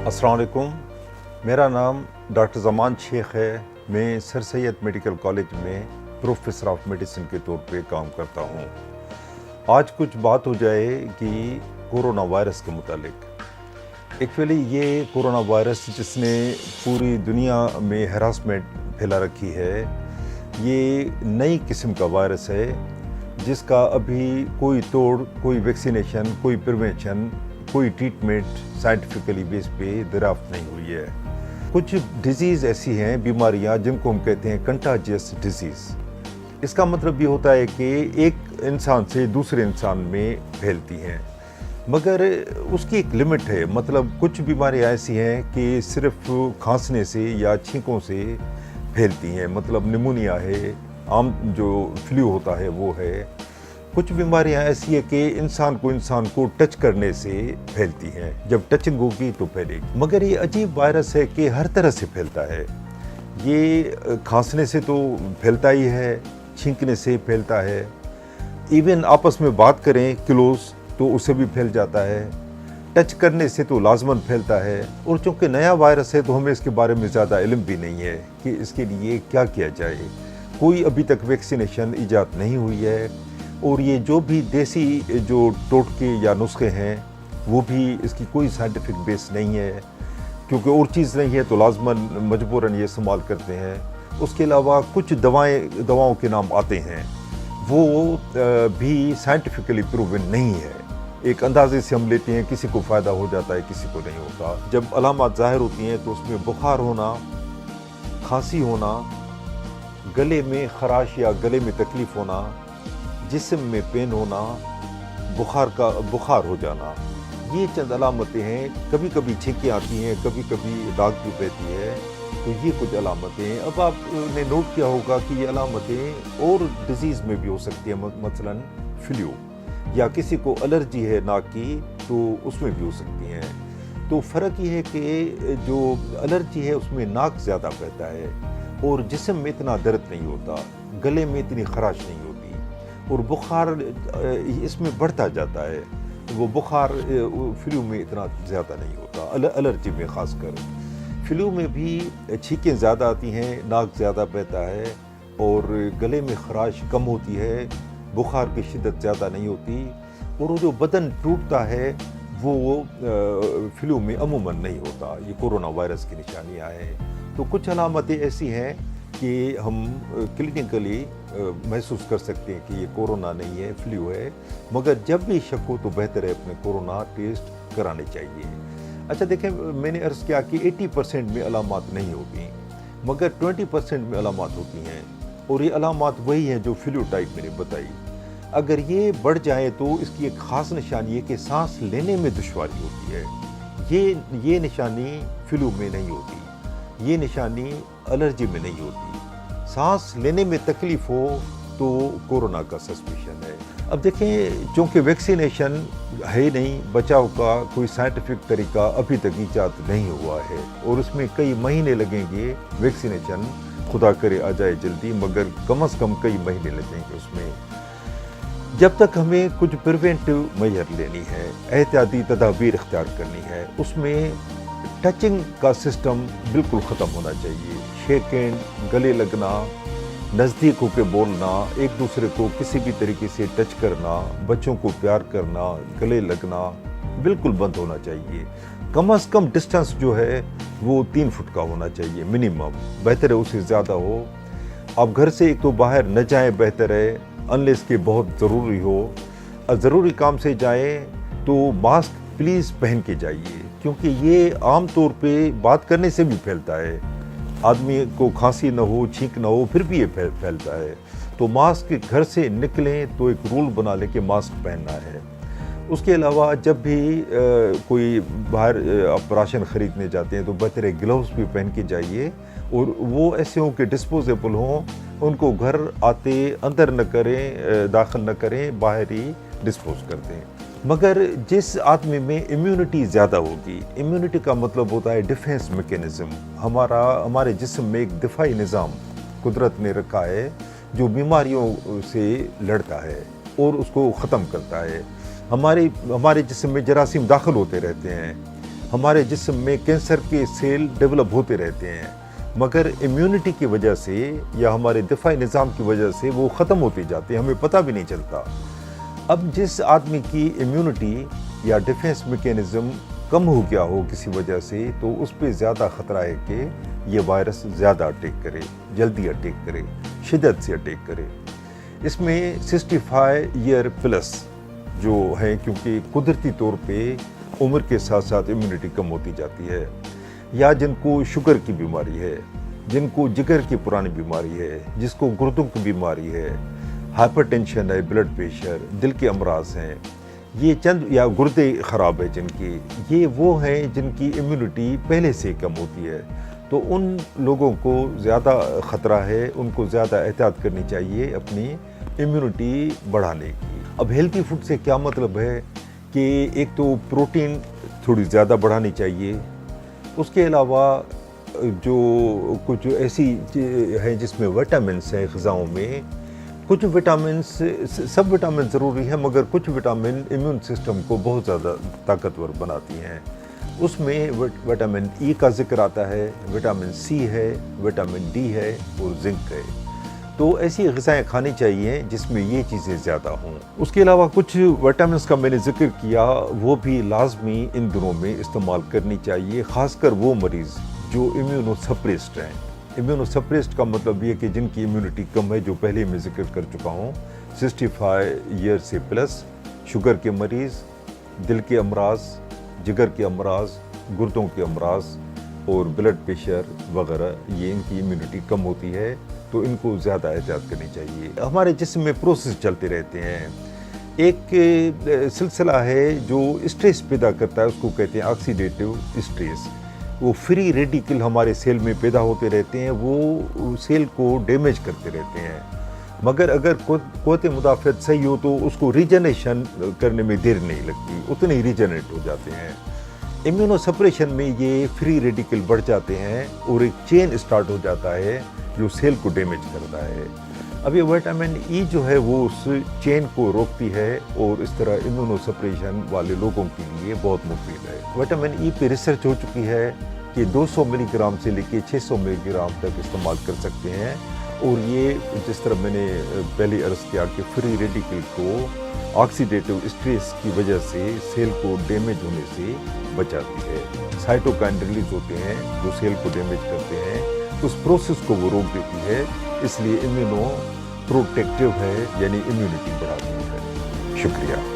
अस्सलाम वालेकुम। मेरा नाम डॉक्टर ज़मान शेख है। मैं सर सैयद मेडिकल कॉलेज में प्रोफेसर ऑफ मेडिसिन के तौर पे काम करता हूँ। आज कुछ बात हो जाए कि कोरोना वायरस के मुतालिक। एक्चुअली ये कोरोना वायरस जिसने पूरी दुनिया में हरासमेंट फैला रखी है, ये नई किस्म का वायरस है जिसका अभी कोई तोड़, कोई वैक्सीनेशन, कोई प्रिवेंशन, कोई ट्रीटमेंट साइंटिफिकली बेस पे दरियाफ्त नहीं हुई है। कुछ डिजीज़ ऐसी हैं, बीमारियां जिनको हम कहते हैं कंटाजियस डिजीज़। इसका मतलब ये होता है कि एक इंसान से दूसरे इंसान में फैलती हैं, मगर उसकी एक लिमिट है। मतलब कुछ बीमारियां ऐसी हैं कि सिर्फ खांसने से या छींकों से फैलती हैं, मतलब निमोनिया है, आम जो फ्लू होता है वो है। कुछ बीमारियां ऐसी है कि इंसान को टच करने से फैलती हैं, जब टचिंग होगी तो फैलेगी। मगर ये अजीब वायरस है कि हर तरह से फैलता है। ये खांसने से तो फैलता ही है, छींकने से फैलता है, इवन आपस में बात करें क्लोज तो उससे भी फैल जाता है, टच करने से तो लाजमन फैलता है। और चूँकि नया वायरस है तो हमें इसके बारे में ज़्यादा इल्म भी नहीं है कि इसके लिए क्या किया जाए। कोई अभी तक वैक्सीनेशन ईजाद नहीं हुई है, और ये जो भी देसी जो टोटके या नुस्खे हैं वो भी इसकी कोई साइंटिफिक बेस नहीं है, क्योंकि और चीज़ नहीं है तो लाजमन मजबूरन ये इस्तेमाल करते हैं। उसके अलावा कुछ दवाओं के नाम आते हैं, वो भी साइंटिफिकली प्रूवन नहीं है। एक अंदाजे से हम लेते हैं, किसी को फ़ायदा हो जाता है, किसी को नहीं होता। जब अलामात ज़ाहिर होती हैं तो उसमें बुखार होना, खांसी होना, गले में खराश या गले में तकलीफ़ होना, जिस्म में पेन होना, बुखार हो जाना, ये चंद अलामतें हैं। कभी कभी छींकें आती हैं, कभी कभी दाग भी रहती है, तो ये कुछ अलामतें हैं। अब आपने नोट किया होगा कि ये अलामतें और डिजीज़ में भी हो सकती है, मसलन फ्लू, या किसी को एलर्जी है नाक की तो उसमें भी हो सकती हैं। तो फ़र्क ये है कि जो एलर्जी है उसमें नाक ज़्यादा बहता है और जिस्म में इतना दर्द नहीं होता, गले में इतनी खराश नहीं होती, और बुखार इसमें बढ़ता जाता है। वो बुखार फ्लू में इतना ज़्यादा नहीं होता, एलर्जी में ख़ासकर। फ्लू में भी छींकें ज़्यादा आती हैं, नाक ज़्यादा बहता है और गले में खराश कम होती है, बुखार की शिद्दत ज़्यादा नहीं होती, और वो जो बदन टूटता है वो फ्लू में अमूमन नहीं होता। ये कोरोना वायरस की निशानियाँ हैं। तो कुछ अलामतें ऐसी हैं कि हम क्लिनिकली महसूस कर सकते हैं कि ये कोरोना नहीं है, फ्लू है। मगर जब भी शक हो तो बेहतर है अपने कोरोना टेस्ट कराने चाहिए। अच्छा देखें, मैंने अर्ज़ किया कि 80% में अलामात नहीं होती, मगर 20% में अलामात होती हैं, और ये अलामात वही हैं जो फ्लू टाइप मैंने बताई। अगर ये बढ़ जाए तो इसकी एक ख़ास निशानी है कि सांस लेने में दुश्वारी होती है। ये निशानी फ्लू में नहीं होती, ये निशानी एलर्जी में नहीं होती। सांस लेने में तकलीफ हो तो कोरोना का सस्पिशन है। अब देखें, चूँकि वैक्सीनेशन है नहीं, बचाव का कोई साइंटिफिक तरीका अभी तक ईजाद नहीं हुआ है, और उसमें कई महीने लगेंगे। वैक्सीनेशन खुदा करे आ जाए जल्दी, मगर कम से कम कई महीने लगेंगे उसमें। जब तक हमें कुछ प्रिवेंटिव मेजर लेनी है, एहतियाती तदाबीर इख्तियार करनी है, उसमें टचिंग का सिस्टम बिल्कुल ख़त्म होना चाहिए। शेक हैंड, गले लगना, नज़दीक होकर बोलना, एक दूसरे को किसी भी तरीके से टच करना, बच्चों को प्यार करना, गले लगना बिल्कुल बंद होना चाहिए। कम से कम डिस्टेंस जो है वो 3 फुट का होना चाहिए मिनिमम, बेहतर है उससे ज़्यादा हो। आप घर से एक तो बाहर न जाएं, बेहतर है, अनलेस के बहुत ज़रूरी हो। ज़रूरी काम से जाएं तो मास्क प्लीज़ पहन के जाइए, क्योंकि ये आम तौर पे बात करने से भी फैलता है। आदमी को खांसी न हो, छींक न हो, फिर भी ये फैलता है। तो मास्क, घर से निकलें तो एक रूल बना लें कि मास्क पहनना है। उसके अलावा जब भी कोई बाहर आप राशन ख़रीदने जाते हैं तो बेहतर है ग्लव्स भी पहन के जाइए, और वो ऐसे हों कि डिस्पोजेबल हों, उनको घर आते अंदर न करें, दाखिल न करें, बाहर ही डिस्पोज कर दें। मगर जिस आदमी में इम्यूनिटी ज़्यादा होगी, इम्यूनिटी का मतलब होता है डिफेंस मैकेनिज़्म, हमारे जिस्म में एक दिफाई निज़ाम कुदरत ने रखा है जो बीमारियों से लड़ता है और उसको ख़त्म करता है। हमारे जिस्म में जरासीम दाखिल होते रहते हैं, ہمارے جسم میں کینسر کے سیل ڈیولپ ہوتے رہتے ہیں، مگر امیونٹی کی وجہ سے یا ہمارے دفاعی نظام کی وجہ سے وہ ختم ہوتے جاتے ہیں، ہمیں پتہ بھی نہیں چلتا۔ اب جس آدمی کی امیونٹی یا ڈیفینس میکینزم کم ہو گیا ہو کسی وجہ سے، تو اس پہ زیادہ خطرہ ہے کہ یہ وائرس زیادہ اٹیک کرے، جلدی اٹیک کرے، شدت سے اٹیک کرے۔ اس میں 65 ایئر پلس جو ہے، کیونکہ قدرتی طور پہ عمر کے ساتھ ساتھ امیونٹی کم ہوتی جاتی ہے، یا جن کو شوگر کی بیماری ہے، جن کو جگر کی پرانی بیماری ہے، جس کو گردوں کی بیماری ہے، ہائپر ٹینشن ہے، بلڈ پریشر، دل کے امراض ہیں، یہ چند یا گردے خراب ہے جن کی، یہ وہ ہیں جن کی امیونٹی پہلے سے کم ہوتی ہے، تو ان لوگوں کو زیادہ خطرہ ہے، ان کو زیادہ احتیاط کرنی چاہیے اپنی امیونٹی بڑھانے کی۔ اب ہیلتھی فوڈ سے کیا مطلب ہے کہ ایک تو پروٹین تھوڑی زیادہ بڑھانی چاہیے، اس کے علاوہ جو کچھ ایسی ہیں جس میں وٹامنس ہیں غذاؤں میں، کچھ وٹامنس، سب وٹامن ضروری ہیں مگر کچھ وٹامن امیون سسٹم کو بہت زیادہ طاقتور بناتی ہیں۔ اس میں وٹامن ای کا ذکر آتا ہے، وٹامن سی ہے، وٹامن ڈی ہے اور زنک ہے۔ تو ایسی غذائیں کھانی چاہیے جس میں یہ چیزیں زیادہ ہوں۔ اس کے علاوہ کچھ وٹامنس کا میں نے ذکر کیا، وہ بھی لازمی ان دنوں میں استعمال کرنی چاہیے، خاص کر وہ مریض جو امیونو سپریسڈ ہیں۔ امیونو سپریسڈ کا مطلب یہ کہ جن کی امیونٹی کم ہے، جو پہلے میں ذکر کر چکا ہوں، 65 ایئر سے پلس، شوگر کے مریض، دل کے امراض، جگر کے امراض، گردوں کے امراض اور بلڈ پریشر وغیرہ، یہ ان کی امیونٹی کم ہوتی ہے، تو ان کو زیادہ احتیاط کرنی چاہیے۔ ہمارے جسم میں پروسیس چلتے رہتے ہیں، ایک سلسلہ ہے جو اسٹریس پیدا کرتا ہے، اس کو کہتے ہیں آکسیڈیٹو اسٹریس۔ وہ فری ریڈیکل ہمارے سیل میں پیدا ہوتے رہتے ہیں، وہ سیل کو ڈیمیج کرتے رہتے ہیں، مگر اگر قوت مدافعت صحیح ہو تو اس کو ریجنریشن کرنے میں دیر نہیں لگتی، اتنے ہی ریجنریٹ ہو جاتے ہیں۔ امیونو سپریشن میں یہ فری ریڈیکل بڑھ جاتے ہیں اور ایک چین اسٹارٹ ہو جاتا ہے جو سیل کو ڈیمیج کرتا ہے۔ اب یہ وٹامن ای جو ہے وہ اس چین کو روکتی ہے اور اس طرح امیونو سپریشن والے لوگوں کے لیے بہت مفید ہے۔ وٹامن ای پہ ریسرچ ہو چکی ہے کہ 200 ملی گرام سے لے کے 600 ملی گرام تک استعمال کر سکتے ہیں، اور یہ جس طرح میں نے پہلے عرض کیا کہ فری ریڈیکل کو آکسیڈیٹو اسٹریس کی وجہ سے سیل کو ڈیمیج ہونے سے بچاتی ہے۔ سائٹوکائن ریلیز ہوتے ہیں جو سیل کو ڈیمیج کرتے ہیں، اس پروسیس کو وہ روک دیتی ہے، اس لیے امیونو پروٹیکٹیو ہے، یعنی امیونٹی بڑھاتی ہے۔ شکریہ۔